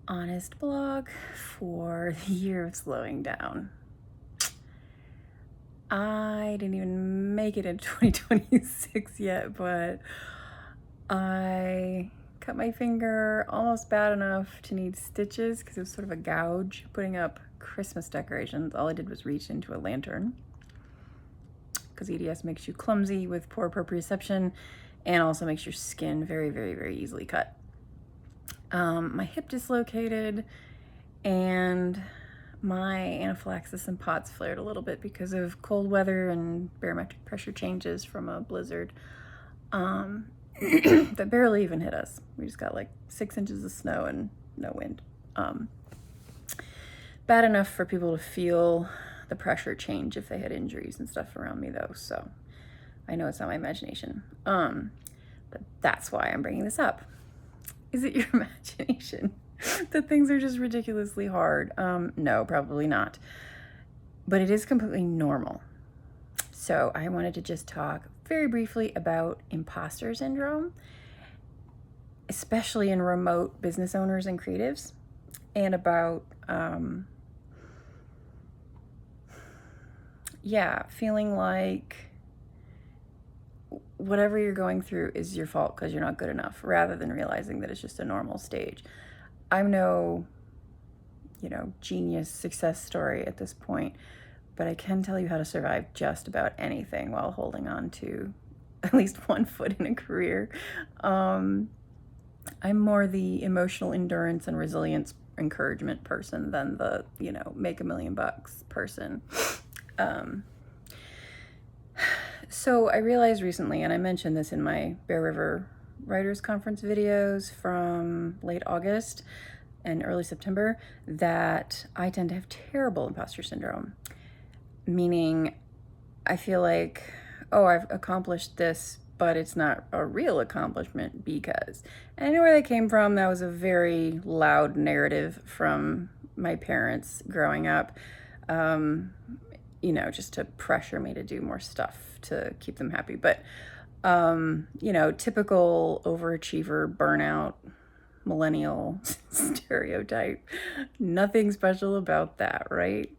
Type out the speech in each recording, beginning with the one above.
honest blog for the year of slowing down. I didn't even make it in 2026 yet, but I cut my finger almost bad enough to need stitches because it was sort of a gouge putting up Christmas decorations. All I did was reach into a lantern because EDS makes you clumsy with poor proprioception and also makes your skin very, very, very easily cut. My hip dislocated and my anaphylaxis and POTS flared a little bit because of cold weather and barometric pressure changes from a blizzard that barely even hit us. We just got like 6 inches of snow and no wind. Bad enough for people to feel the pressure change if they had injuries and stuff around me though, so I know it's not my imagination. But that's why I'm bringing this up. Is it your imagination that things are just ridiculously hard? No, probably not. But it is completely normal. So I wanted to just talk very briefly about imposter syndrome, especially in remote business owners and creatives, and about, feeling like whatever you're going through is your fault because you're not good enough, rather than realizing that it's just a normal stage. I'm no, genius success story at this point, but I can tell you how to survive just about anything while holding on to at least one foot in a career. I'm more the emotional endurance and resilience encouragement person than the, make $1 million person. So I realized recently, and I mentioned this in my Bear River Writers Conference videos from late August and early September, that I tend to have terrible imposter syndrome. Meaning I feel like, oh, I've accomplished this, but it's not a real accomplishment because. And I know where that came from. That was a very loud narrative from my parents growing up, just to pressure me to do more stuff to keep them happy. But, typical overachiever, burnout, millennial stereotype. Nothing special about that, right?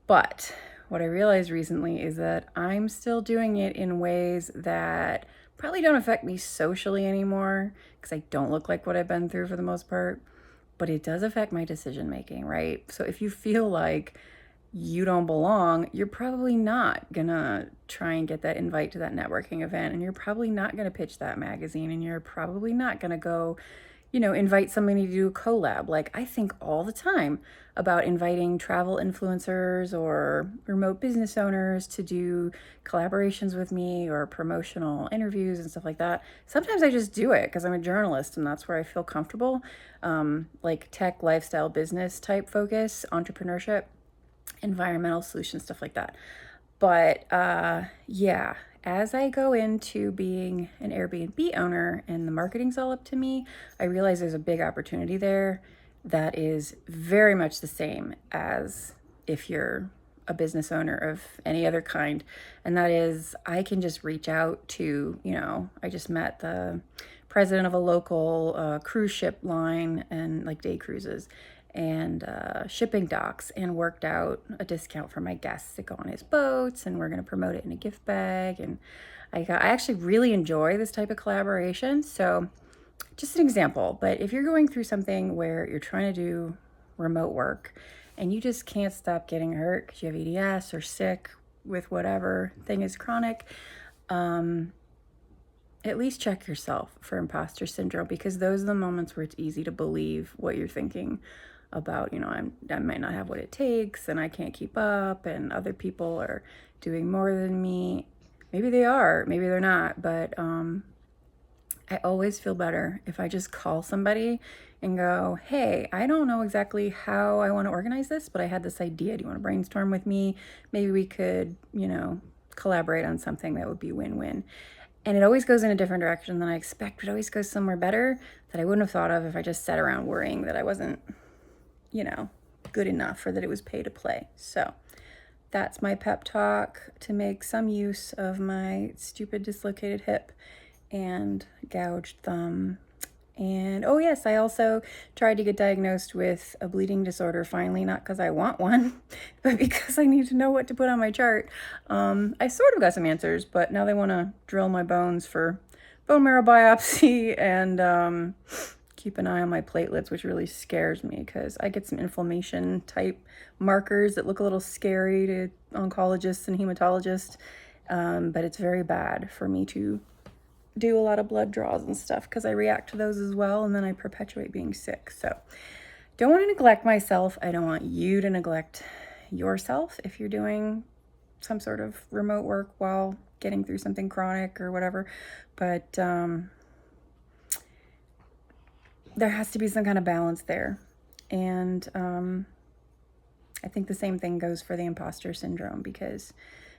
But what I realized recently is that I'm still doing it in ways that probably don't affect me socially anymore because I don't look like what I've been through for the most part, but it does affect my decision making, right? So if you feel like you don't belong, you're probably not gonna try and get that invite to that networking event, and you're probably not gonna pitch that magazine, and you're probably not gonna go, invite somebody to do a collab. Like, I think all the time about inviting travel influencers or remote business owners to do collaborations with me or promotional interviews and stuff like that. Sometimes I just do it because I'm a journalist and that's where I feel comfortable. Like tech, lifestyle, business type focus, entrepreneurship, environmental solutions, stuff like that. But as I go into being an Airbnb owner and the marketing's all up to me, I realize there's a big opportunity there that is very much the same as if you're a business owner of any other kind. And that is, I can just reach out to, I just met the president of a local cruise ship line and like day cruises and shipping docks, and worked out a discount for my guests to go on his boats, and we're going to promote it in a gift bag. And I actually really enjoy this type of collaboration. So just an example, but if you're going through something where you're trying to do remote work and you just can't stop getting hurt because you have EDS or sick with whatever thing is chronic, at least check yourself for imposter syndrome, because those are the moments where it's easy to believe what you're thinking about, I might not have what it takes and I can't keep up and other people are doing more than me. Maybe they are, maybe they're not, but I always feel better if I just call somebody and go, hey, I don't know exactly how I want to organize this, but I had this idea. Do you want to brainstorm with me? Maybe we could, collaborate on something that would be win-win. And it always goes in a different direction than I expect. It always goes somewhere better that I wouldn't have thought of if I just sat around worrying that I wasn't, good enough or that it was pay to play. So that's my pep talk to make some use of my stupid dislocated hip and gouged thumb And oh yes, I also tried to get diagnosed with a bleeding disorder finally, not because I want one, but because I need to know what to put on my chart. I sort of got some answers, but now they want to drill my bones for bone marrow biopsy and keep an eye on my platelets, which really scares me because I get some inflammation type markers that look a little scary to oncologists and hematologists, but it's very bad for me to do a lot of blood draws and stuff because I react to those as well, and then I perpetuate being sick. So don't want to neglect myself. I don't want you to neglect yourself if you're doing some sort of remote work while getting through something chronic or whatever. But there has to be some kind of balance there. And I think the same thing goes for the imposter syndrome, because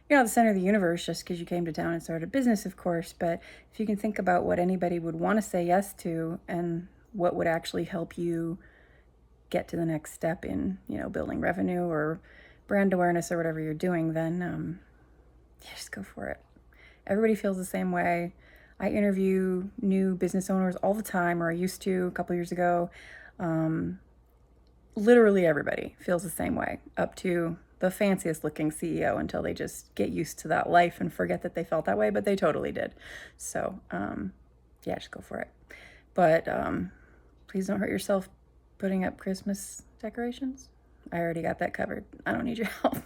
you're not the center of the universe just because you came to town and started a business, of course. But if you can think about what anybody would want to say yes to and what would actually help you get to the next step in, building revenue or brand awareness or whatever you're doing, then yeah, just go for it. Everybody feels the same way. I interview new business owners all the time, or I used to a couple years ago. Literally everybody feels the same way, up to the fanciest looking CEO, until they just get used to that life and forget that they felt that way, but they totally did. So, yeah, just go for it. But please don't hurt yourself putting up Christmas decorations. I already got that covered. I don't need your help.